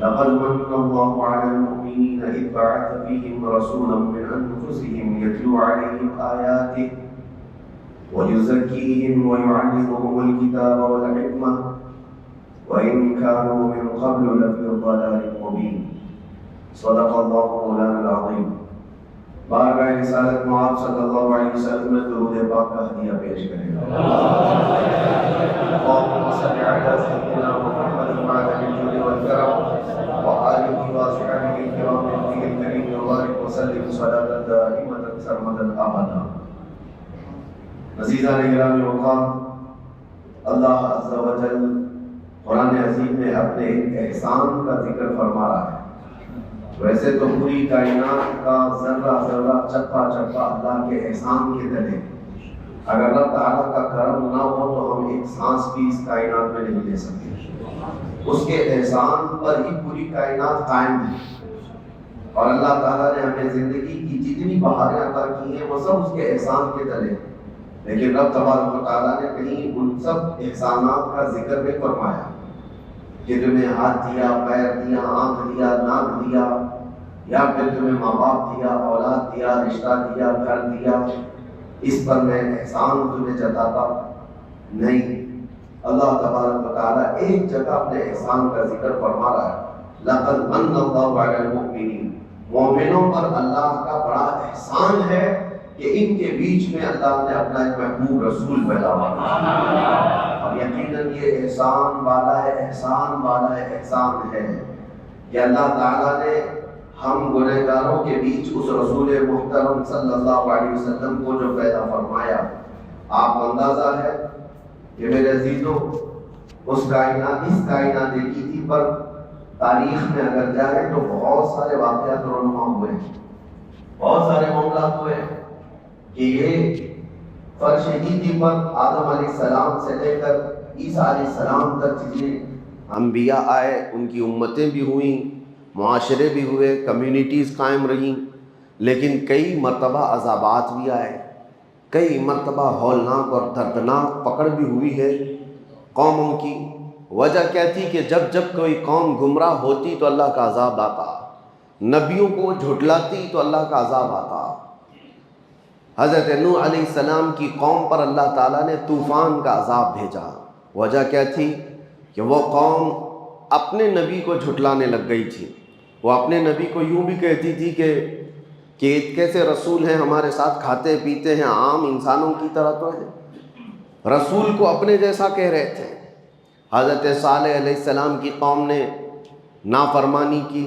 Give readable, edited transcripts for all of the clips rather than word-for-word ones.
لقد من الله على المؤمنين إذ بعث فيهم رسولا من أنفسهم يتلو عليهم آياته ويزكيهم ويعلمهم الكتاب والحكمة وإن كانوا من قبل لفي ضلال مبين. صدق الله مولانا العظيم. بارگاہ رسالت معاذ صلی اللہ علیہ وسلم میں درود پاک کا ہدیہ پیش کریں. اللهم صل على سيدنا محمد وعلى آله والكرم وآله وصحبه الكرام النبي الكريم وبارك وسلم صلاة دائمة سرمدا أبدا. عزیزان گرامی وقار، اللہ عز و جل قرآن عظیم میں اپنے احسان کا ذکر فرما رہا ہے. ویسے تو پوری کائنات کا ذرہ ذرہ چپا چپا اللہ کے احسان کے تلے. اگر اللہ تعالیٰ کا کرم نہ ہو تو ہم ایک سانس بھی اس کائنات میں نہیں لے سکتے. اس کے احسان پر ہی پوری کائنات قائم ہے. اور اللہ تعالیٰ نے ہمیں زندگی کی جتنی بہاریں عطا کی ہیں وہ سب اس کے احسان کے تلے. لیکن رب تبارک و تعالیٰ نے کہیں ان سب احسانات کا ذکر بھی فرمایا کہ تمہیں ہاتھ دیا، پیر دیا، آنکھ دیا، ناک دیا، یا پھر تمہیں ماں باپ دیا، اولاد دیا، رشتہ دیا، گھر دیا، اس پر میں احسان تمہیں جتاتا نہیں. اللہ تبارک و تعالیٰ ایک جگہ اپنے احسان کا ذکر فرما رہا ہے. لقد من اللہ علی المؤمنین، مومنوں پر اللہ کا بڑا احسان ہے کہ ان کے بیچ میں اللہ نے اپنا ایک محبوب رسول پیدا کیا. اور یقیناً یہ احسان والا ہے، احسان والا ہے، احسان ہے کہ اللہ تعالیٰ نے ہم گنہگاروں کے بیچ اس رسول محترم صلی اللہ علیہ وسلم کو جو پیدا فرمایا. آپ کو اندازہ ہے کہ میرے عزیزوں اس کائنات دیکھی پر تاریخ میں اگر جائے تو بہت سارے واقعات رونما ہوئے ہیں، بہت سارے معاملات ہوئے ہیں کہ یہ فرش عیدی پر آدم علیہ السلام سے لے کر عیسیٰ علیہ السلام تک جتنے انبیاء آئے ان کی امتیں بھی ہوئیں، معاشرے بھی ہوئے، کمیونٹیز قائم رہیں، لیکن کئی مرتبہ عذابات بھی آئے، کئی مرتبہ ہولناک اور دردناک پکڑ بھی ہوئی ہے قوموں کی. وجہ کیا تھی کہ جب جب کوئی قوم گمراہ ہوتی تو اللہ کا عذاب آتا، نبیوں کو جھٹلاتی تو اللہ کا عذاب آتا. حضرت نوح علیہ السلام کی قوم پر اللہ تعالیٰ نے طوفان کا عذاب بھیجا. وجہ کیا تھی کہ وہ قوم اپنے نبی کو جھٹلانے لگ گئی تھی. وہ اپنے نبی کو یوں بھی کہتی تھی کہ کیسے رسول ہیں ہمارے ساتھ کھاتے پیتے ہیں، عام انسانوں کی طرح تو ہیں. رسول کو اپنے جیسا کہہ رہے تھے. حضرت صالح علیہ السلام کی قوم نے نافرمانی کی.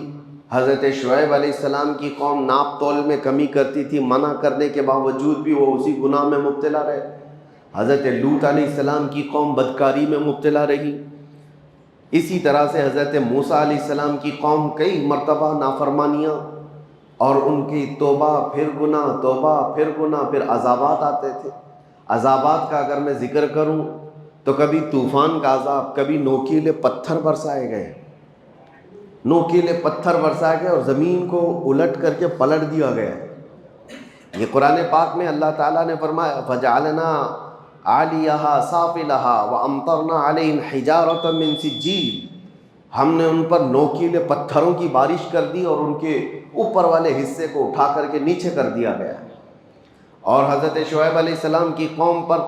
حضرت شعیب علیہ السلام کی قوم ناپ تول میں کمی کرتی تھی، منع کرنے کے باوجود بھی وہ اسی گناہ میں مبتلا رہے. حضرت لوط علیہ السلام کی قوم بدکاری میں مبتلا رہی. اسی طرح سے حضرت موسیٰ علیہ السلام کی قوم کئی مرتبہ نافرمانیاں اور ان کی توبہ پھر گناہ، توبہ پھر گناہ، پھر عذابات آتے تھے. عذابات کا اگر میں ذکر کروں تو کبھی طوفان کا عذاب، کبھی نوکیلے پتھر برسائے گئے، نوکیلے پتھر برسائے گئے اور زمین کو الٹ کر کے پلٹ دیا گیا. یہ قرآن پاک میں اللہ تعالیٰ نے فرمایا فَجَعَلْنَا عَالِيَهَا سَافِلَهَا وَأَمْطَرْنَا عَلَيْهِمْ حِجَارَةً مِّن سِجِّيلٍ. ہم نے ان پر نوکیلے پتھروں کی بارش کر دی اور ان کے اوپر والے حصے کو اٹھا کر کے نیچے کر دیا گیا. اور حضرت شعیب علیہ السلام کی قوم پر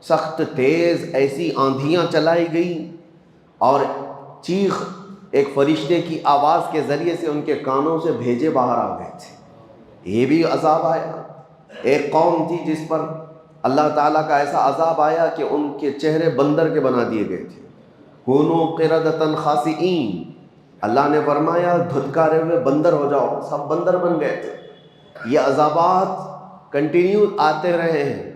سخت تیز ایسی آندھیاں چلائی گئی اور چیخ ایک فرشتے کی آواز کے ذریعے سے ان کے کانوں سے بھیجے باہر آ گئے تھے. یہ بھی عذاب آیا. ایک قوم تھی جس پر اللہ تعالیٰ کا ایسا عذاب آیا کہ ان کے چہرے بندر کے بنا دیے گئے تھے. کونوا قردۃ خاسئین، اللہ نے فرمایا دھتکارے ہوئے بندر ہو جاؤ، سب بندر بن گئے تھے. یہ عذابات کنٹینیو آتے رہے ہیں.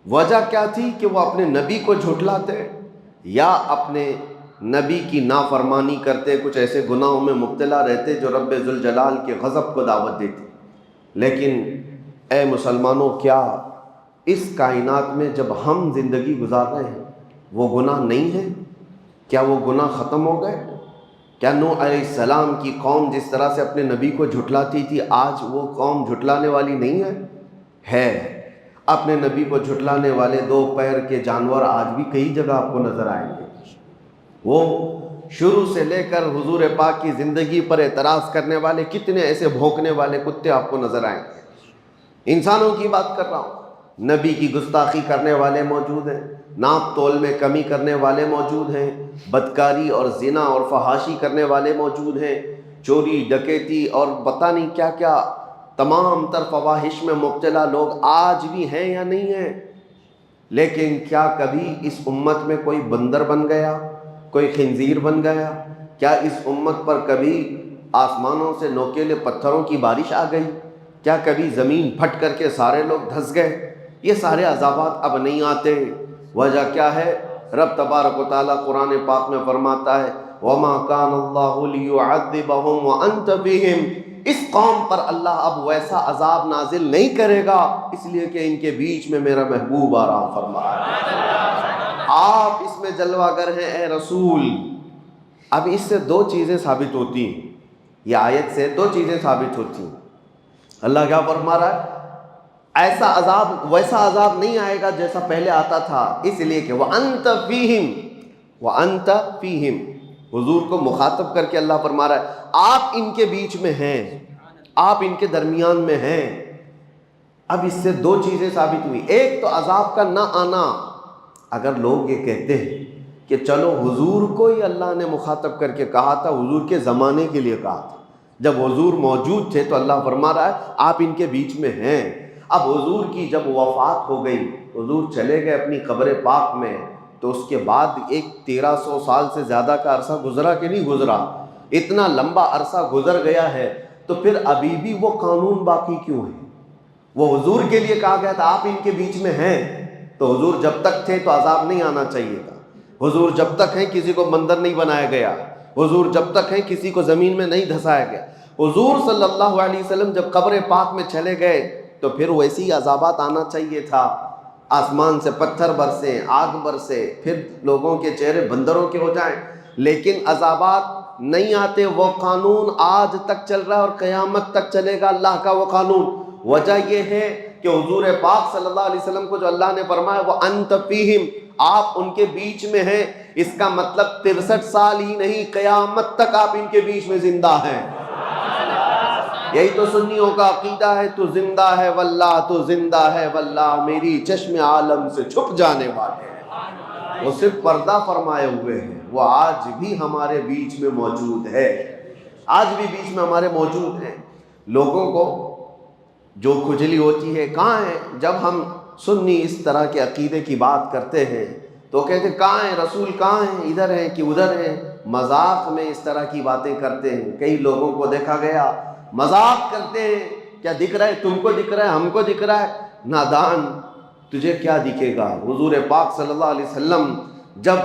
وجہ کیا تھی کہ وہ اپنے نبی کو جھٹلاتے یا اپنے نبی کی نافرمانی کرتے، کچھ ایسے گناہوں میں مبتلا رہتے جو رب ذوالجلال کے غضب کو دعوت دیتے. لیکن اے مسلمانوں، کیا اس کائنات میں جب ہم زندگی گزار رہے ہیں وہ گناہ نہیں ہے؟ کیا وہ گناہ ختم ہو گئے؟ کیا نوح علیہ السلام کی قوم جس طرح سے اپنے نبی کو جھٹلاتی تھی آج وہ قوم جھٹلانے والی نہیں ہے؟ ہے. اپنے نبی کو جھٹلانے والے دو پیر کے جانور آج بھی کئی جگہ آپ کو نظر آئیں گے. وہ شروع سے لے کر حضور پاک کی زندگی پر اعتراض کرنے والے کتنے ایسے بھونکنے والے کتے آپ کو نظر آئیں گے۔ انسانوں کی بات کر رہا ہوں، نبی کی گستاخی کرنے والے موجود ہیں، ناپ تول میں کمی کرنے والے موجود ہیں، بدکاری اور زنا اور فحاشی کرنے والے موجود ہیں، چوری ڈکیتی اور پتہ نہیں کیا کیا تمام تر فواحش میں مبتلا لوگ آج بھی ہیں یا نہیں ہیں۔ لیکن کیا کبھی اس امت میں کوئی بندر بن گیا، کوئی خنزیر بن گیا؟ کیا اس امت پر کبھی آسمانوں سے نوکیلے پتھروں کی بارش آ گئی؟ کیا کبھی زمین پھٹ کر کے سارے لوگ دھس گئے؟ یہ سارے عذابات اب نہیں آتے۔ وجہ کیا ہے؟ رب تبارک و تعالیٰ قرآن پاک میں فرماتا ہے وَمَا كَانَ اللَّهُ لِيُعَذِّبَهُمْ وَأَنْتَ فِيهِمْ، اس قوم پر اللہ اب ویسا عذاب نازل نہیں کرے گا اس لیے کہ ان کے بیچ میں میرا محبوب آرام فرما ہے۔ آپ اس میں جلوہ گر ہیں اے رسول۔ اب اس سے دو چیزیں ثابت ہوتی ہیں، یہ آیت سے دو چیزیں ثابت ہوتی ہیں۔ اللہ کیا فرما رہا ہے؟ ایسا عذاب، ویسا عذاب نہیں آئے گا جیسا پہلے آتا تھا، اس لیے کہ وَأَنْتَ فِيهِمْ، وَأَنْتَ فِيهِمْ، حضور کو مخاطب کر کے اللہ فرما رہا ہے آپ ان کے بیچ میں ہیں، آپ ان کے درمیان میں ہیں۔ اب اس سے دو چیزیں ثابت ہوئی، ایک تو عذاب کا نہ آنا۔ اگر لوگ یہ کہتے ہیں کہ چلو حضور کو ہی اللہ نے مخاطب کر کے کہا تھا، حضور کے زمانے کے لیے کہا تھا، جب حضور موجود تھے تو اللہ فرما رہا ہے آپ ان کے بیچ میں ہیں۔ اب حضور کی جب وفات ہو گئی، حضور چلے گئے اپنی قبر پاک میں، تو اس کے بعد ایک 1300 سال سے زیادہ کا عرصہ گزرا کہ نہیں گزرا؟ اتنا لمبا عرصہ گزر گیا ہے، تو پھر ابھی بھی وہ قانون باقی کیوں ہے؟ وہ حضور کے لیے کہا گیا تھا آپ ان کے بیچ میں ہیں، تو حضور جب تک تھے تو عذاب نہیں آنا چاہیے تھا۔ حضور جب تک ہیں کسی کو بندر نہیں بنایا گیا، حضور جب تک ہیں کسی کو زمین میں نہیں دھسایا گیا۔ حضور صلی اللہ علیہ وسلم جب قبر پاک میں چلے گئے تو پھر ویسے ہی عذابات آنا چاہیے تھا، آسمان سے پتھر برسے، آگ برسے، پھر لوگوں کے چہرے بندروں کے ہو جائیں، لیکن عذابات نہیں آتے۔ وہ قانون آج تک چل رہا ہے اور قیامت تک چلے گا اللہ کا وہ قانون۔ وجہ یہ ہے کہ حضور پاک صلی اللہ علیہ وسلم کو جو اللہ نے فرمایا وہ انت فیہم، آپ ان کے بیچ میں ہیں، اس کا مطلب 63 سال ہی نہیں، قیامت تک آپ ان کے بیچ میں زندہ ہیں۔ یہی تو سنیوں کا عقیدہ ہے، تو زندہ ہے واللہ، تو زندہ ہے واللہ، میری چشم عالم سے چھپ جانے والے ہیں۔ وہ صرف پردہ فرمائے ہوئے ہیں، وہ آج بھی ہمارے بیچ میں موجود ہے، آج بھی بیچ میں ہمارے موجود ہیں۔ لوگوں کو جو کھجلی ہوتی ہے کہاں ہے؟ جب ہم سنی اس طرح کے عقیدے کی بات کرتے ہیں تو کہتے ہیں کہاں ہیں رسول، کہاں ہیں، ادھر ہیں کہ ادھر ہیں؟ مذاق میں اس طرح کی باتیں کرتے ہیں۔ کئی لوگوں کو دیکھا گیا مذاق کرتے ہیں، کیا دکھ رہا ہے تم کو؟ دکھ رہا ہے ہم کو؟ دکھ رہا ہے؟ نادان، تجھے کیا دکھے گا؟ حضور پاک صلی اللہ علیہ وسلم جب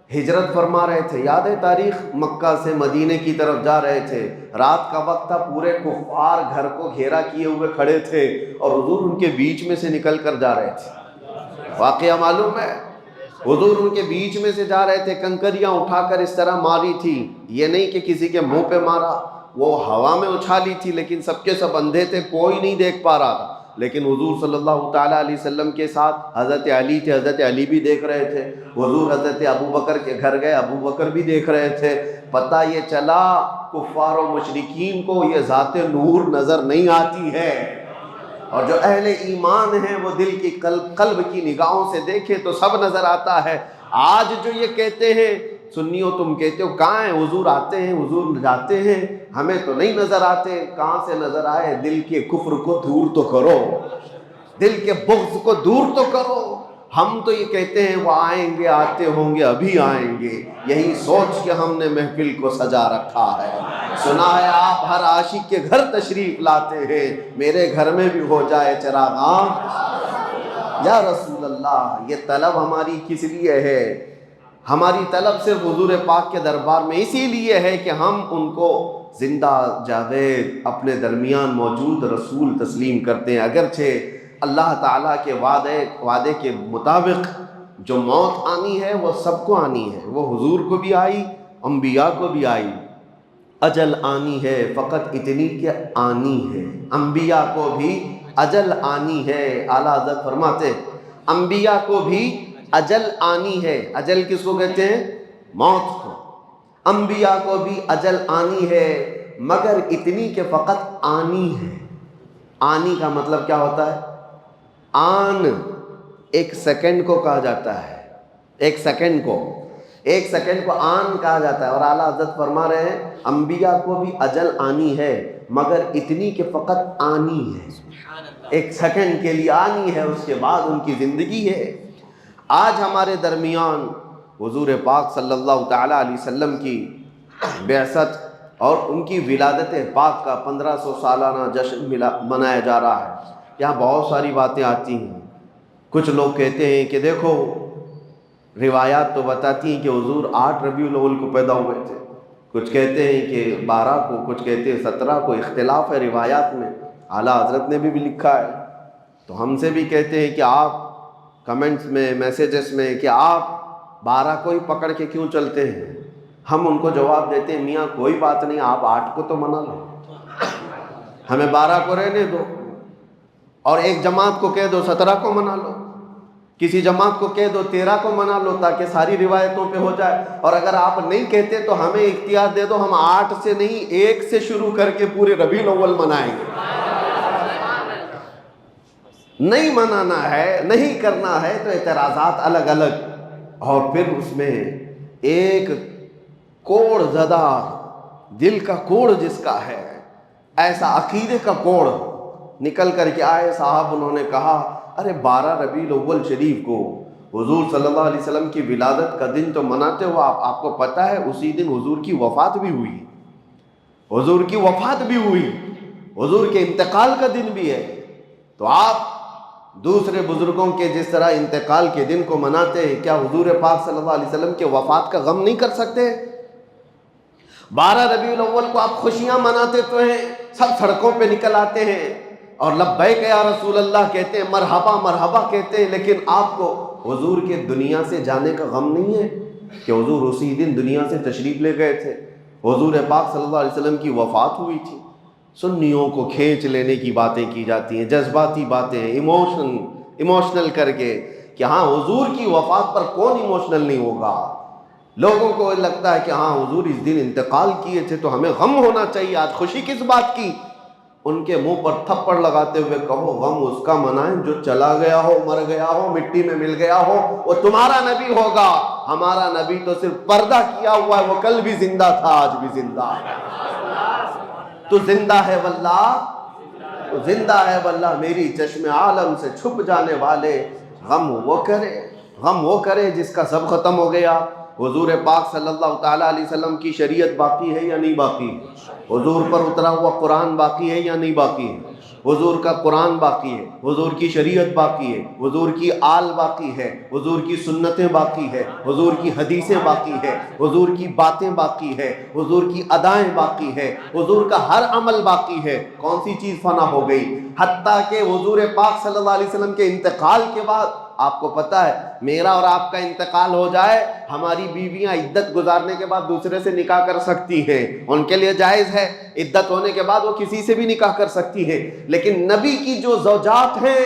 ہجرت فرما رہے تھے، یاد ہے تاریخ، مکہ سے مدینے کی طرف جا رہے تھے، رات کا وقت تھا، پورے کفار گھر کو گھیرا کیے ہوئے کھڑے تھے اور حضور ان کے بیچ میں سے نکل کر جا رہے تھے۔ واقعہ معلوم ہے، حضور ان کے بیچ میں سے جا رہے تھے، کنکریاں اٹھا کر اس طرح ماری تھی، یہ نہیں کہ کسی کے منہ پہ مارا، وہ ہوا میں اچھالی تھی، لیکن سب کے سب اندھے تھے، کوئی نہیں دیکھ پا رہا تھا۔ لیکن حضور صلی اللہ تعالیٰ علیہ وسلم کے ساتھ حضرت علی تھے، حضرت علی بھی دیکھ رہے تھے۔ حضور حضرت ابو بکر کے گھر گئے، ابو بکر بھی دیکھ رہے تھے۔ پتہ یہ چلا کفار و مشرکین کو یہ ذات نور نظر نہیں آتی ہے، اور جو اہل ایمان ہیں وہ دل کی قلب کی نگاہوں سے دیکھے تو سب نظر آتا ہے۔ آج جو یہ کہتے ہیں سنیوں، تم کہتے ہو کہاں ہیں حضور؟ آتے ہیں حضور، جاتے ہیں، ہمیں تو نہیں نظر آتے۔ کہاں سے نظر آئے؟ دل کے کفر کو دور تو کرو، دل کے بغض کو دور تو کرو۔ ہم تو یہ کہتے ہیں وہ آئیں گے، آتے ہوں گے، ابھی آئیں گے، یہی سوچ کے ہم نے محفل کو سجا رکھا ہے۔ سنا ہے آپ ہر عاشق کے گھر تشریف لاتے ہیں، میرے گھر میں بھی ہو جائے چراغاں یا رسول اللہ۔ یہ طلب ہماری کس لیے ہے؟ ہماری طلب صرف حضور پاک کے دربار میں اسی لیے ہے کہ ہم ان کو زندہ جاوید اپنے درمیان موجود رسول تسلیم کرتے ہیں۔ اگرچہ اللہ تعالیٰ کے وعدے کے مطابق جو موت آنی ہے وہ سب کو آنی ہے، وہ حضور کو بھی آئی، انبیاء کو بھی آئی۔ اجل آنی ہے، فقط اتنی کہ آنی ہے۔ انبیاء کو بھی اجل آنی ہے۔ اعلیٰ حضرت فرماتے انبیاء کو بھی اجل آنی ہے۔ اجل کس کو کہتے ہیں؟ موت کو۔ انبیاء کو بھی اجل آنی ہے مگر اتنی کہ فقط آنی ہے۔ آنی کا مطلب کیا ہوتا ہے؟ آن ایک سیکنڈ کو کہا جاتا ہے، ایک سیکنڈ کو آن کہا جاتا ہے۔ اور اعلیٰ حضرت فرما رہے ہیں انبیاء کو بھی اجل آنی ہے مگر اتنی کہ فقط آنی ہے، ایک سیکنڈ کے لیے آنی ہے، اس کے بعد ان کی زندگی ہے۔ آج ہمارے درمیان حضور پاک صلی اللہ تعالیٰ علیہ وسلم کی بعثت اور ان کی ولادت پاک کا 1500 سالانہ جشن منایا جا رہا ہے۔ یہاں بہت ساری باتیں آتی ہیں۔ کچھ لوگ کہتے ہیں کہ دیکھو روایات تو بتاتی ہیں کہ حضور 8 ربیع الاول کو پیدا ہوئے تھے، کچھ کہتے ہیں کہ 12 کو، کچھ کہتے ہیں 17 کو، اختلاف ہے روایات میں۔ اعلیٰ حضرت نے بھی لکھا ہے، تو ہم سے بھی کہتے ہیں کہ آپ کمنٹس میں، میسیجز میں، کہ آپ 12 کو ہی پکڑ کے کیوں چلتے ہیں؟ ہم ان کو جواب دیتے ہیں میاں کوئی بات نہیں، آپ 8 کو تو منا لو، ہمیں 12 کو رہنے دو، اور ایک جماعت کو کہہ دو 17 کو منا لو، کسی جماعت کو کہہ دو 13 کو منا لو، تاکہ ساری روایتوں پہ ہو جائے۔ اور اگر آپ نہیں کہتے تو ہمیں اختیار دے دو، ہم 8 سے نہیں 1 سے شروع کر کے پورے ربیع الاول منائیں گے۔ نہیں منانا ہے، نہیں کرنا ہے تو اعتراضات الگ الگ، اور پھر اس میں ایک کوڑ زدہ دل کا کوڑ جس کا ہے، ایسا عقیدے کا کوڑ نکل کر کے آئے۔ صاحب انہوں نے کہا ارے 12 ربیع الاول شریف کو حضور صلی اللہ علیہ وسلم کی ولادت کا دن تو مناتے ہو، آپ کو پتہ ہے اسی دن حضور کی وفات بھی ہوئی، حضور کی وفات بھی ہوئی، حضور کے انتقال کا دن بھی ہے۔ تو آپ دوسرے بزرگوں کے جس طرح انتقال کے دن کو مناتے ہیں، کیا حضور پاک صلی اللہ علیہ وسلم کے وفات کا غم نہیں کر سکتے؟ 12 ربیع الاول کو آپ خوشیاں مناتے تو ہیں، سب سڑکوں پہ نکل آتے ہیں اور لبیک یا رسول اللہ کہتے ہیں، مرحبا مرحبا کہتے ہیں، لیکن آپ کو حضور کے دنیا سے جانے کا غم نہیں ہے کہ حضور اسی دن دنیا سے تشریف لے گئے تھے، حضور پاک صلی اللہ علیہ وسلم کی وفات ہوئی تھی۔ سنیوں کو کھینچ لینے کی باتیں کی جاتی ہیں، جذباتی باتیں، ایموشنل کر کے کہ ہاں حضور کی وفات پر کون ایموشنل نہیں ہوگا۔ لوگوں کو لگتا ہے کہ ہاں حضور اس دن انتقال کیے تھے تو ہمیں غم ہونا چاہیے، آج خوشی کس بات کی؟ ان کے منہ پر تھپڑ لگاتے ہوئے کہو غم اس کا منائیں جو چلا گیا ہو، مر گیا ہو، مٹی میں مل گیا ہو، وہ تمہارا نبی ہوگا، ہمارا نبی تو صرف پردہ کیا ہوا ہے، وہ کل بھی زندہ تھا، آج بھی زندہ ہے۔ تو زندہ ہے واللہ، تو زندہ ہے واللہ، میری چشم عالم سے چھپ جانے والے، غم وہ کرے جس کا سب ختم ہو گیا۔ حضور پاک صلی اللہ تعالیٰ علیہ وسلم کی شریعت باقی ہے یا نہیں باقی؟ حضور پر اترا ہوا قرآن باقی ہے یا نہیں باقی ہے؟ حضور کا قرآن باقی ہے، حضور کی شریعت باقی ہے، حضور کی آل باقی ہے، حضور کی سنتیں باقی ہے، حضور کی حدیثیں باقی ہے، حضور کی باتیں باقی ہے، حضور کی ادائیں باقی ہے، حضور کا ہر عمل باقی ہے۔ کون سی چیز فنا ہو گئی؟ حتیٰ کہ حضور پاک صلی اللہ علیہ وسلم کے انتقال کے بعد آپ کو پتہ ہے میرا اور آپ کا انتقال ہو جائے، ہماری بیویاں عدت گزارنے کے بعد دوسرے سے نکاح کر سکتی ہیں، ان کے لیے جائز ہے، عدت ہونے کے بعد وہ کسی سے بھی نکاح کر سکتی ہیں، لیکن نبی کی جو زوجات ہیں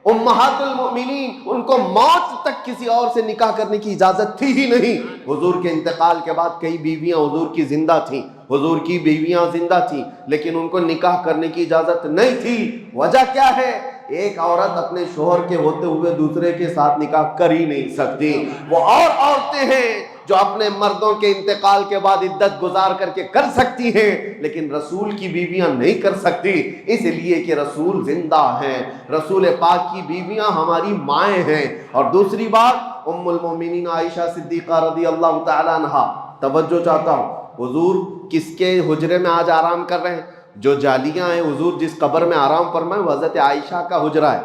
امہات المؤمنین، ان کو موت تک کسی اور سے نکاح کرنے کی اجازت تھی ہی نہیں۔ حضور کے انتقال کے بعد کئی بیویاں حضور کی زندہ تھیں، حضور کی بیویاں زندہ تھیں، لیکن ان کو نکاح کرنے کی اجازت نہیں تھی۔ وجہ کیا ہے؟ ایک عورت اپنے شوہر کے ہوتے ہوئے دوسرے کے ساتھ نکاح کر ہی نہیں سکتی۔ وہ اور عورتیں ہیں جو اپنے مردوں کے انتقال کے بعد عدت گزار کر کے کر سکتی ہیں، لیکن رسول کی بیویاں نہیں کر سکتی، اس لیے کہ رسول زندہ ہیں، رسول پاک کی بیویاں ہماری مائیں ہیں۔ اور دوسری بات، ام المومنین عائشہ صدیقہ رضی اللہ تعالیٰ عنہا، توجہ چاہتا ہوں، حضور کس کے حجرے میں آج آرام کر رہے ہیں؟ جو جالیاں ہیں، حضور جس قبر میں آرام فرمائے وہ حضرت عائشہ کا حجرہ ہے،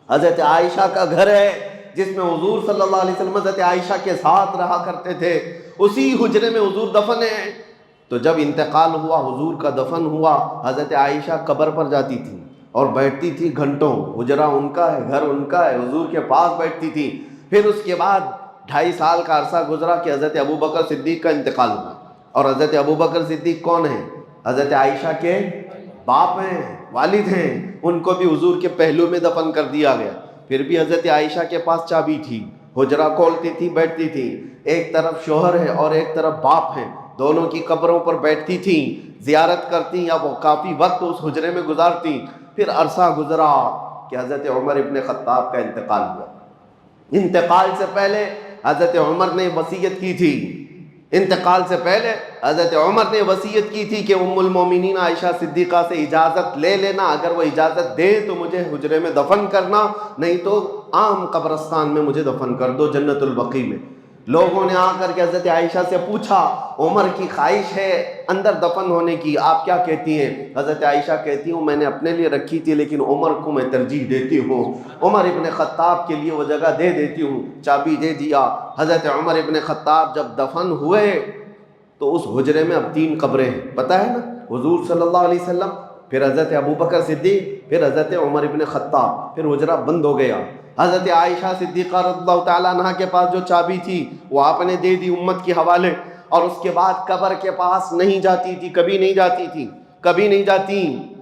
حضرت عائشہ کا گھر ہے، جس میں حضور صلی اللہ علیہ وسلم حضرت عائشہ کے ساتھ رہا کرتے تھے، اسی حجرے میں حضور دفن ہیں۔ تو جب انتقال ہوا، حضور کا دفن ہوا، حضرت عائشہ قبر پر جاتی تھی اور بیٹھتی تھی گھنٹوں، حجرہ ان کا ہے، گھر ان کا ہے، حضور کے پاس بیٹھتی تھی۔ پھر اس کے بعد 2.5 سال کا عرصہ گزرا کہ حضرت ابوبکر صدیق کا انتقال ہوا، اور حضرت ابوبکر صدیق کون ہیں؟ حضرت عائشہ کے باپ ہیں، والد ہیں، ان کو بھی حضور کے پہلو میں دفن کر دیا گیا۔ پھر بھی حضرت عائشہ کے پاس چابی تھی، حجرہ کھولتی تھی، بیٹھتی تھی، ایک طرف شوہر ہے اور ایک طرف باپ ہے، دونوں کی قبروں پر بیٹھتی تھی، زیارت کرتی یا وہ کافی وقت اس حجرے میں گزارتی۔ پھر عرصہ گزرا کہ حضرت عمر ابن خطاب کا انتقال ہوا۔ انتقال سے پہلے حضرت عمر نے وصیت کی تھی، انتقال سے پہلے حضرت عمر نے وصیت کی تھی کہ ام المومنین عائشہ صدیقہ سے اجازت لے لینا، اگر وہ اجازت دے تو مجھے حجرے میں دفن کرنا، نہیں تو عام قبرستان میں مجھے دفن کر دو، جنت البقیع میں۔ لوگوں نے آ کر کے حضرت عائشہ سے پوچھا، عمر کی خواہش ہے اندر دفن ہونے کی، آپ کیا کہتی ہیں؟ حضرت عائشہ کہتی ہوں میں نے اپنے لیے رکھی تھی لیکن عمر کو میں ترجیح دیتی ہوں، عمر ابن خطاب کے لیے وہ جگہ دے دیتی ہوں، چابی دے دیا۔ حضرت عمر ابن خطاب جب دفن ہوئے تو اس حجرے میں اب 3 قبریں ہیں، پتہ ہے نا، حضور صلی اللہ علیہ وسلم، پھر حضرت ابوبکر صدیق، پھر حضرت عمر ابن خطاب، پھر حجرہ بند ہو گیا۔ حضرت عائشہ صدیقہ رضی اللہ تعالیٰ عنہ کے پاس جو چابی تھی وہ آپ نے دے دی امت کے حوالے، اور اس کے بعد قبر کے پاس نہیں جاتی تھی، کبھی نہیں جاتی تھی، کبھی نہیں جاتی۔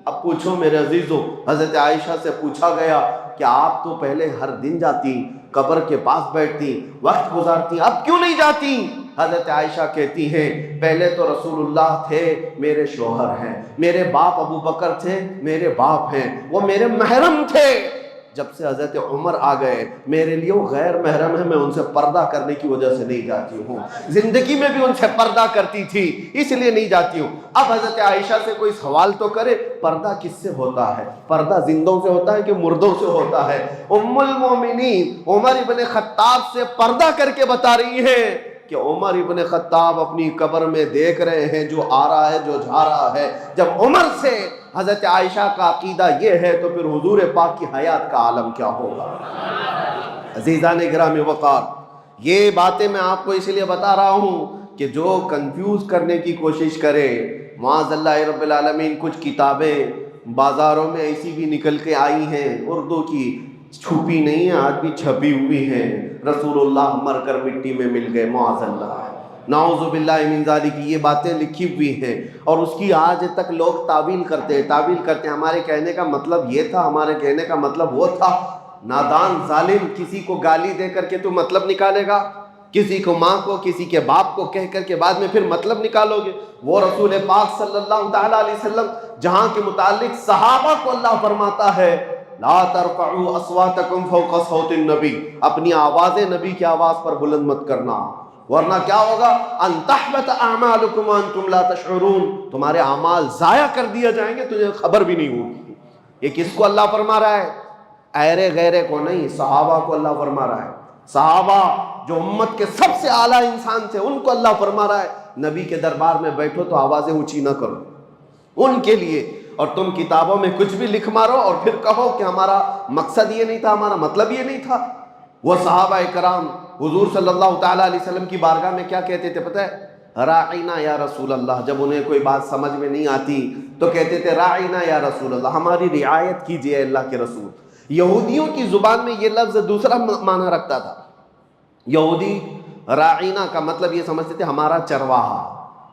اب پوچھو میرے عزیزو، حضرت عائشہ سے پوچھا گیا کہ آپ تو پہلے ہر دن جاتی، قبر کے پاس بیٹھتی، وقت گزارتی، اب کیوں نہیں جاتی؟ حضرت عائشہ کہتی ہیں پہلے تو رسول اللہ تھے میرے شوہر ہیں، میرے باپ ابو بکر تھے میرے باپ ہیں، وہ میرے محرم تھے، جب سے حضرت عمر آ گئے میرے لیے وہ غیر محرم ہے، میں ان سے پردہ کرنے کی وجہ سے نہیں جاتی ہوں، زندگی میں بھی ان سے پردہ کرتی تھی اس لیے نہیں جاتی ہوں۔ اب حضرت عائشہ سے کوئی سوال تو کرے، پردہ کس سے ہوتا ہے؟ پردہ زندوں سے ہوتا ہے کہ مردوں سے ہوتا ہے؟ ام المومنین عمر ابن خطاب سے پردہ کر کے بتا رہی ہیں کہ عمر ابن خطاب اپنی قبر میں دیکھ رہے ہیں جو آ رہا ہے جو جا رہا ہے۔ جب عمر سے حضرت عائشہ کا عقیدہ یہ ہے تو پھر حضور پاک کی حیات کا عالم کیا ہوگا؟ عزیزان گرامی وقار، یہ باتیں میں آپ کو اس لیے بتا رہا ہوں کہ جو کنفیوز کرنے کی کوشش کرے، معاذ اللہ رب العالمین، کچھ کتابیں بازاروں میں ایسی بھی نکل کے آئی ہیں اردو کی، چھپی نہیں ہیں، آج بھی چھپی ہوئی ہیں، رسول اللہ مر کر مٹی میں مل گئے، معاذ اللہ، نعوذ باللہ من ذالک، یہ باتیں لکھی ہوئی ہیں، اور اس کی آج تک لوگ تعویل کرتے ہیں، ہمارے کہنے کا مطلب یہ تھا، ہمارے کہنے کا مطلب وہ تھا۔ نادان ظالم، کسی کو گالی دے کر کے تو مطلب نکالے گا، کسی کو ماں کو کسی کے باپ کو کہہ کر کے بعد میں پھر مطلب نکالو گے؟ وہ رسول پاک صلی اللہ تعالیٰ علیہ وسلم جہاں کے متعلق صحابہ کو اللہ فرماتا ہے لا ترفعوا اصواتکم فوق صوت النبی، اپنی آوازیں نبی کی آواز پر بلند مت کرنا، ورنہ کیا ہوگا؟ ان تحبط اعمالکم وانتم لا تشعرون، تمہارے اعمال ضائع کر دیا جائیں گے، تجھے خبر بھی نہیں ہوگی۔ یہ کس کو اللہ فرما رہا ہے؟ ایرے غیرے کو نہیں، صحابہ کو اللہ فرما رہا ہے۔ صحابہ جو امت کے سب سے اعلیٰ انسان تھے ان کو اللہ فرما رہا ہے نبی کے دربار میں بیٹھو تو آوازیں اونچی نہ کرو ان کے لیے، اور تم کتابوں میں کچھ بھی لکھ مارو اور پھر کہو کہ ہمارا مقصد یہ نہیں تھا، ہمارا مطلب یہ نہیں تھا۔ وہ صحابہ کرام حضور صلی اللہ تعالیٰ علیہ وسلم کی بارگاہ میں کیا کہتے تھے پتہ ہے؟ راعینا یا رسول اللہ، جب انہیں کوئی بات سمجھ میں نہیں آتی تو کہتے تھے راعینا یا رسول اللہ، ہماری رعایت کیجئے اللہ کے رسول۔ یہودیوں کی زبان میں یہ لفظ دوسرا معنی رکھتا تھا، یہودی راعینا کا مطلب یہ سمجھتے تھے ہمارا چرواہا،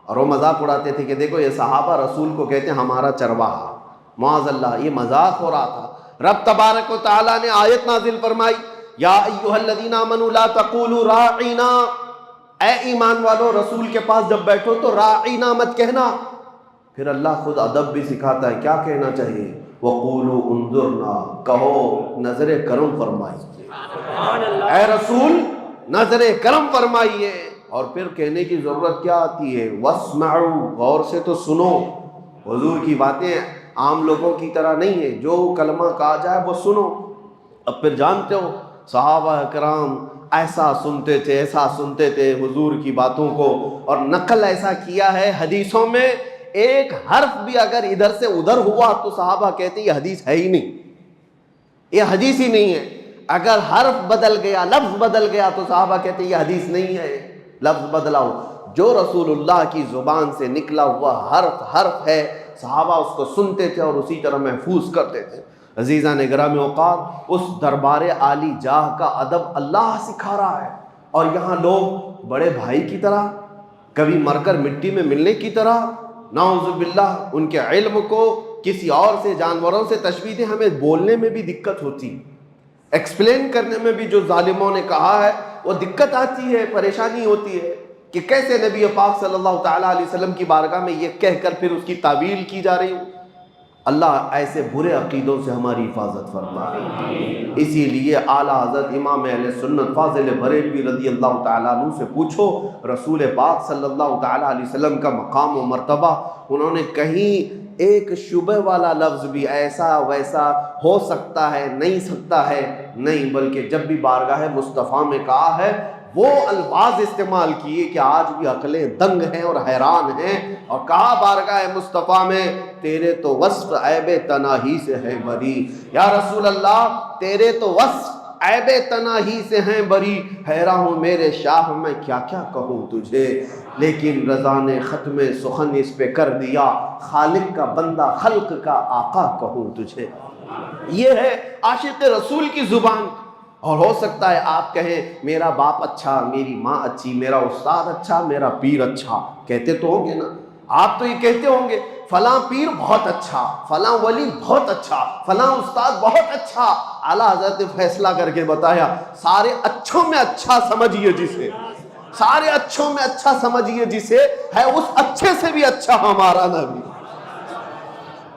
اور وہ مذاق اڑاتے تھے کہ دیکھو یہ صحابہ رسول کو کہتے ہیں ہمارا چرواہا، معاذ اللہ، یہ مذاق ہو رہا تھا۔ رب تبارک و تعالیٰ نے آیت نازل فرمائی یا ایھا الذین آمنوا لا تقولوا راعینا، اے ایمان والو رسول کے پاس جب بیٹھو تو راعینا مت کہنا۔ پھر اللہ خود ادب بھی سکھاتا ہے، کیا کہنا چاہیے؟ وقولوا انظرنا، کہو نظر کرم فرمائیے، اے رسول نظر کرم فرمائیے۔ اور پھر کہنے کی ضرورت کیا آتی ہے؟ واسمعوا، غور سے تو سنو۔ حضور کی باتیں عام لوگوں کی طرح نہیں ہے، جو کلمہ کہا جائے وہ سنو۔ اب پھر جانتے ہو صحابہ کرام ایسا سنتے تھے، ایسا سنتے تھے حضور کی باتوں کو، اور نقل ایسا کیا ہے حدیثوں میں، ایک حرف بھی اگر ادھر سے ادھر ہوا تو صحابہ کہتے ہیں یہ حدیث ہے ہی نہیں، یہ حدیث ہی نہیں ہے۔ اگر حرف بدل گیا، لفظ بدل گیا تو صحابہ کہتے ہیں یہ حدیث نہیں ہے، لفظ بدلا ہو۔ جو رسول اللہ کی زبان سے نکلا ہوا حرف ہے، صحابہ اس کو سنتے تھے اور اسی طرح محفوظ کرتے تھے۔ عزیزان گرامی اوقات، اس دربار عالی جاہ کا ادب اللہ سکھا رہا ہے، اور یہاں لوگ بڑے بھائی کی طرح، کبھی مر کر مٹی میں ملنے کی طرح، نعوذ باللہ، ان کے علم کو کسی اور سے، جانوروں سے تشبیہ دیں۔ ہمیں بولنے میں بھی دقت ہوتی، ایکسپلین کرنے میں بھی جو ظالموں نے کہا ہے وہ دقت آتی ہے، پریشانی ہوتی ہے کہ کیسے نبی پاک صلی اللہ تعالیٰ علیہ وسلم کی بارگاہ میں یہ کہہ کر پھر اس کی تعویل کی جا رہی ہوں۔ اللہ ایسے برے عقیدوں سے ہماری حفاظت فرمائے۔ اسی لیے اعلیٰ حضرت امام اہل سنت فاضل بریلوی رضی اللہ تعالیٰ عنہ سے پوچھو رسول پاک صلی اللہ تعالیٰ علیہ وسلم کا مقام و مرتبہ، انہوں نے کہیں ایک شبہ والا لفظ بھی ایسا ویسا ہو سکتا ہے نہیں سکتا ہے نہیں، بلکہ جب بھی بارگاہ مصطفیٰ میں کہا ہے وہ الفاظ استعمال کیے کہ آج بھی عقلیں دنگ ہیں اور حیران ہیں، اور کہا بارگاہ مصطفیٰ میں تیرے تو وصف عیب تناہی سے ہے بری، یا رسول اللہ تیرے تو وصف عیب تناہی سے ہیں بری، حیران ہوں میرے شاہ میں کیا کیا کہوں تجھے، لیکن رضا نے ختم سخن اس پہ کر دیا، خالق کا بندہ خلق کا آقا کہوں تجھے۔ یہ ہے عاشق رسول کی زبان۔ اور ہو سکتا ہے آپ کہیں میرا باپ اچھا، میری ماں اچھی، میرا استاد اچھا، میرا پیر اچھا، کہتے تو ہوں گے نا، آپ تو یہ کہتے ہوں گے فلاں پیر بہت اچھا، فلاں ولی بہت اچھا، فلاں استاد بہت اچھا۔ اعلیٰ حضرت نے فیصلہ کر کے بتایا سارے اچھوں میں اچھا سمجھیے جسے، سارے اچھوں میں اچھا سمجھیے جسے، ہے اس اچھے سے بھی اچھا ہمارا نبی۔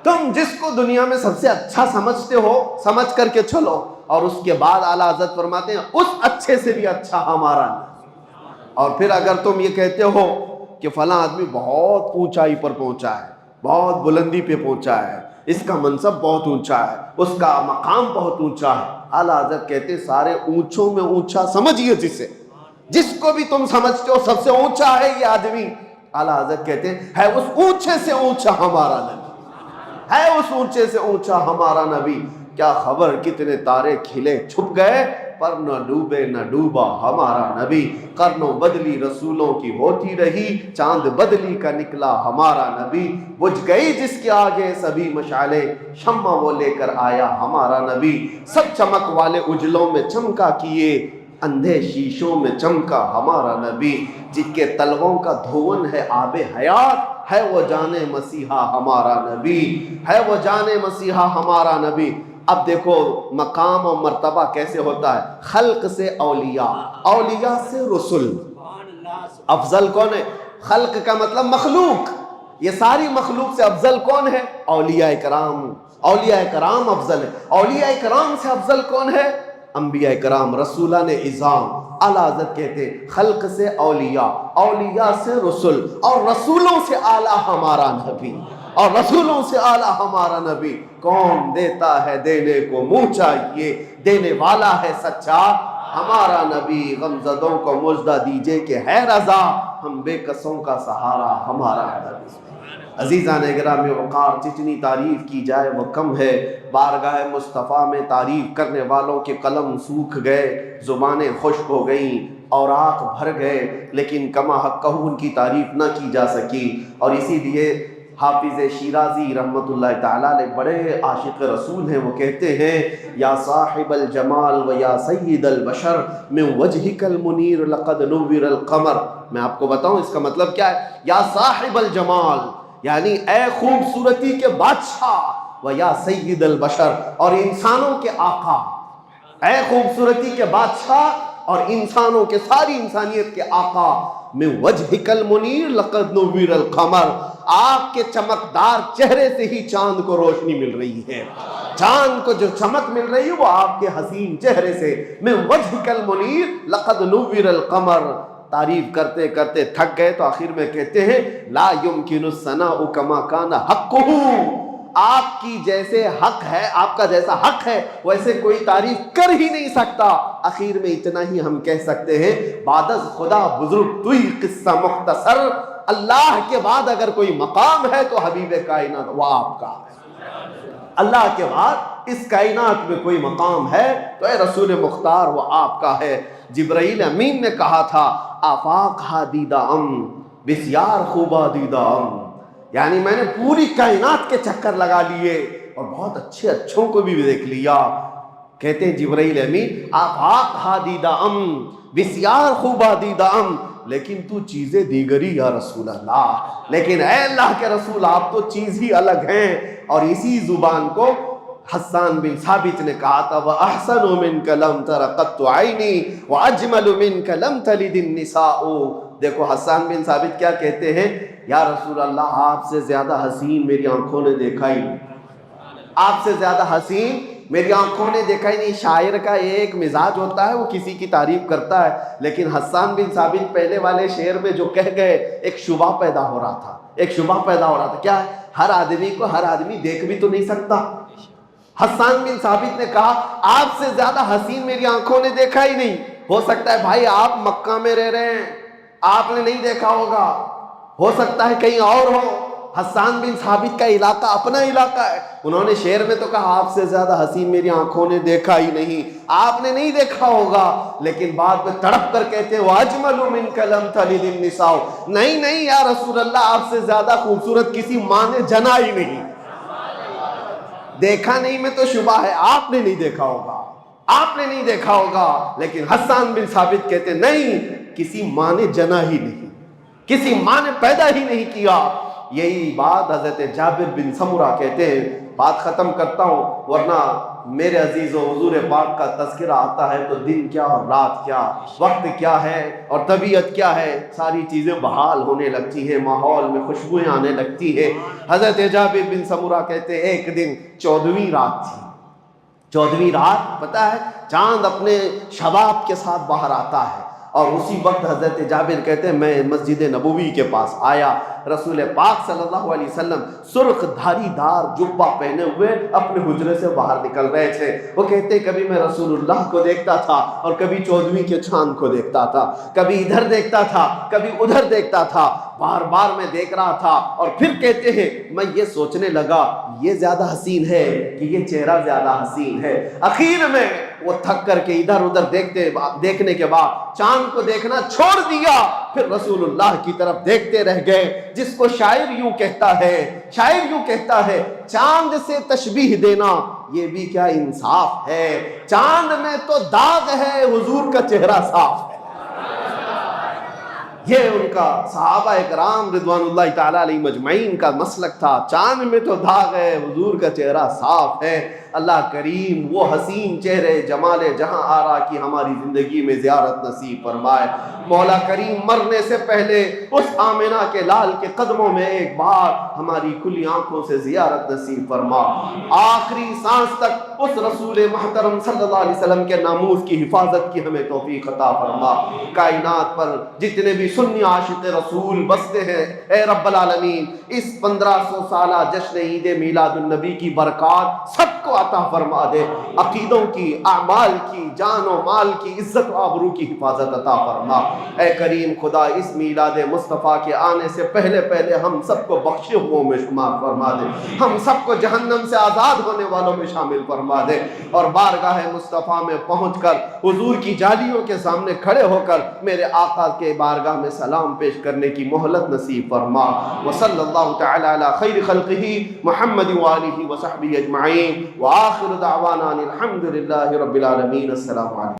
تم جس کو دنیا میں سب سے اچھا سمجھتے ہو سمجھ کر کے چلو، اور اس کے بعد اعلیٰ حضرت فرماتے ہیں اس اچھے سے بھی اچھا ہمارا نبی۔ اور پھر اگر تم یہ کہتے ہو کہ فلاں آدمی بہت اونچائی پر پہنچا ہے، بہت بلندی پہ پہنچا ہے، اس کا منصب بہت اونچا ہے، اس کا مقام بہت اونچا ہے، اعلیٰ حضرت کہتے ہیں سارے اونچوں میں اونچا سمجھیے جسے، جس کو بھی تم سمجھتے ہو سب سے اونچا ہے یہ آدمی، اعلیٰ حضرت کہتے ہیں ہے اس اونچے سے اونچا ہمارا نبی، ہے اس اونچے سے اونچا ہمارا نبی۔ کیا خبر کتنے تارے کھلے چھپ گئے پر نہ ڈوبے نہ ڈوبا ہمارا نبی، قرنوں بدلی رسولوں کی ہوتی رہی، چاند بدلی کا نکلا ہمارا نبی، بجھ گئی جس کے آگے سبھی مشعلے، شمع وہ لے کر آیا ہمارا نبی، سب چمک والے اجلوں میں چمکا کیے، اندھے شیشوں میں چمکا ہمارا نبی، جن کے تلووں کا دھون ہے آب حیات، ہے وہ جان مسیحا ہمارا نبی، ہے وہ جان مسیحا ہمارا نبی۔ اب دیکھو مقام و مرتبہ کیسے ہوتا ہے، خلق سے اولیاء، اولیاء سے رسل۔ افضل کون ہے؟ خلق کا مطلب مخلوق، یہ ساری مخلوق سے افضل کون ہے؟ اولیاء کرام، اولیاء کرام افضل ہے۔ اولیاء کرام سے افضل کون ہے؟ انبیاء کرام، رسولان اعظام۔ اعلیٰ حضرت کہتے ہیں خلق سے اولیاء، اولیاء سے رسول، اور رسولوں سے اعلیٰ ہمارا نبی، اور رسولوں سے اعلیٰ ہمارا نبی۔ کون دیتا ہے دینے کو منہ چاہیے، دینے والا ہے سچا ہمارا نبی، غمزدوں کو مژدہ دیجئے کہ ہے رضا، ہم بے کسوں کا سہارا ہمارا نبی۔ عزیزان گرامی وقار، جتنی تعریف کی جائے وہ کم ہے۔ بارگاہ مصطفیٰ میں تعریف کرنے والوں کے قلم سوکھ گئے، زبانیں خشک ہو گئیں، اوراق بھر گئے، لیکن کما حقہ ان کی تعریف نہ کی جا سکی۔ اور اسی لیے حافظ شیرازی رحمت اللہ تعالیٰ علیہ بڑے عاشق رسول ہیں، وہ کہتے ہیں یا صاحب الجمال و یا سید البشر من وجہک المنیر لقد نور القمر۔ میں آپ کو بتاؤں اس کا مطلب کیا ہے، یا صاحب الجمال یعنی اے خوبصورتی کے بادشاہ، و یا سید البشر اور انسانوں کے آقا، اے خوبصورتی کے بادشاہ اور انسانوں کے، ساری انسانیت کے آقا، من وجہک المنیر لقد نور القمر، آپ کے چمکدار چہرے سے ہی چاند کو روشنی مل رہی ہے، چاند کو جو چمک مل رہی ہے وہ آپ کے حسین چہرے سے، من وجہک المنیر لقد نور القمر۔ تعریف کرتے کرتے تھک گئے تو آخر میں کہتے ہیں لا یمکن الثناء کما کان حقہ، آپ کی جیسے حق ہے، آپ کا جیسا حق ہے ویسے کوئی تعریف کر ہی نہیں سکتا۔ اخیر میں اتنا ہی ہم کہہ سکتے ہیں بعد از خدا بزرگ توئی قصہ مختصر، اللہ کے بعد اگر کوئی مقام ہے تو حبیب کائنات وہ آپ کا ہے، اللہ کے بعد اس کائنات میں کوئی مقام ہے تو اے رسول مختار وہ آپ کا ہے۔ جبرائیل امین نے کہا تھا آفاق ہا دیدہ ام بسیار خوبا دیدہ ام، یعنی میں نے پوری کائنات کے چکر لگا لیے اور بہت اچھے اچھوں کو بھی دیکھ لیا۔ کہتے ہیں جبرائیل امین آفاق ہا دیدہ ام بسیار خوبا دیدہ ام، لیکن تو چیزیں دیگری یا رسول اللہ، لیکن اے اللہ کے رسول آپ تو چیز ہی الگ ہیں۔ اور اسی زبان کو حسان بن ثابت نے کہا تھا وَأَحْسَنُ مِنْكَ لَمْ تَرَ قَطُّ عَيْنِي وَأَجْمَلُ مِنْكَ لَمْ تَلِدِ النِّسَاءُ۔ دیکھو حسان بن ثابت کیا کہتے ہیں، یا رسول اللہ آپ سے زیادہ حسین میری آنکھوں نے دیکھا ہی نہیں، آپ سے زیادہ حسین میری آنکھوں نے دیکھا ہی نہیں۔ شاعر کا ایک مزاج ہوتا ہے، وہ کسی کی تعریف کرتا ہے، لیکن حسان بن ثابت پہلے والے شعر میں جو کہہ گئے ایک شبہ پیدا ہو رہا تھا، ایک شبہ پیدا ہو رہا تھا۔ کیا ہے؟ ہر آدمی کو ہر آدمی دیکھ بھی تو نہیں سکتا۔ حسان بن ثابت نے کہا آپ سے زیادہ حسین میری آنکھوں نے دیکھا ہی نہیں۔ ہو سکتا ہے بھائی آپ مکہ میں رہ رہے ہیں، آپ نے نہیں دیکھا ہوگا، ہو سکتا ہے کہیں اور ہو۔ حسان بن ثابت کا علاقہ اپنا علاقہ ہے، انہوں نے شعر میں تو کہا آپ سے زیادہ حسین میری آنکھوں نے دیکھا ہی نہیں، آپ نے نہیں دیکھا ہوگا، لیکن بعد میں تڑپ کر کہتے ہیں وَأَجْمَلُ مِنْكَ لَمْ تَلِدِ النِّسَاءُ، نہیں نہیں یا رسول اللہ آپ سے زیادہ خوبصورت کسی ماں نے جنا ہی نہیں۔ دیکھا نہیں میں تو شبہ ہے، آپ نے نہیں دیکھا ہوگا، آپ نے نہیں دیکھا ہوگا، لیکن حسان بن ثابت کہتے نہیں کسی ماں نے جنا ہی نہیں، کسی ماں نے پیدا ہی نہیں کیا۔ یہی بات حضرت جابر بن سمرہ کہتے ہیں۔ بات ختم کرتا ہوں، ورنہ میرے عزیزو حضور پاک کا تذکرہ آتا ہے تو دن کیا اور رات کیا، وقت کیا ہے اور طبیعت کیا ہے، ساری چیزیں بحال ہونے لگتی ہیں، ماحول میں خوشبوئیں آنے لگتی ہے۔ حضرت جابر بن سمرہ کہتے ہیں ایک دن 14ویں رات تھی، 14ویں رات پتہ ہے چاند اپنے شباب کے ساتھ باہر آتا ہے، اور اسی وقت حضرت جابر کہتے ہیں میں مسجد نبوی کے پاس آیا، رسول پاک صلی اللہ علیہ وسلم سرخ دھاری دار جبہ پہنے ہوئے اپنے حجرے سے باہر نکل رہے تھے۔ وہ کہتے کبھی میں رسول اللہ کو دیکھتا تھا اور کبھی 14ویں کے چاند کو دیکھتا تھا، کبھی ادھر دیکھتا تھا کبھی ادھر دیکھتا تھا، بار بار میں دیکھ رہا تھا، اور پھر کہتے ہیں میں یہ سوچنے لگا یہ زیادہ حسین ہے کہ یہ چہرہ زیادہ حسین ہے۔ اخیر میں وہ تھک کر کے ادھر ادھر دیکھنے کے بعد چاند کو دیکھنا چھوڑ دیا، پھر رسول اللہ کی طرف دیکھتے رہ گئے، جس کو شاعر یوں کہتا ہے، شاعر یوں کہتا ہے چاند سے تشبیہ دینا یہ بھی کیا انصاف ہے، چاند میں تو داغ ہے حضور کا چہرہ صاف ہے۔ یہ ان کا صحابہ اکرام رضوان اللہ تعالیٰ علیہ مجمعین کا مسلک تھا، چاند میں تو داغ ہے حضور کا چہرہ صاف ہے۔ اللہ کریم وہ حسین چہرے جمال جہاں آرا کی ہماری زندگی میں زیارت نصیب فرمائے۔ مولا کریم مرنے سے پہلے اس آمنہ کے لال کے قدموں میں ایک بار ہماری کھلی آنکھوں سے زیارت نصیب فرما، آخری سانس تک اس رسول محترم صلی اللہ علیہ وسلم کے ناموس کی حفاظت کی ہمیں توفیق عطا فرما۔ کائنات پر جتنے بھی سنی عاشق رسول بستے ہیں اے رب العالمین، اس 1500 سالہ جشن عید میلاد النبی کی برکات سب کو عطا فرما دے، عقیدوں کی، اعمال کی، جان و مال کی، عزت و آبرو کی حفاظت عطا فرما۔ اے کریم خدا اس میلاد مصطفیٰ کے آنے سے پہلے پہلے ہم سب کو بخشے ہوئوں میں شمار فرما دے، ہم سب کو جہنم سے آزاد ہونے والوں میں شامل فرما دے، اور بارگاہ مصطفیٰ میں پہنچ کر حضور کی جالیوں کے سامنے کھڑے ہو کر میرے آقا کے بارگاہ میں سلام پیش کرنے کی مہلت نصیب فرما۔ وصلی اللہ تعالی علی خیر خلقہ محمد وآلہ وصحبہ اجمعین، وآخر دعوانا الحمد للہ رب العالمین۔ السلام علیکم۔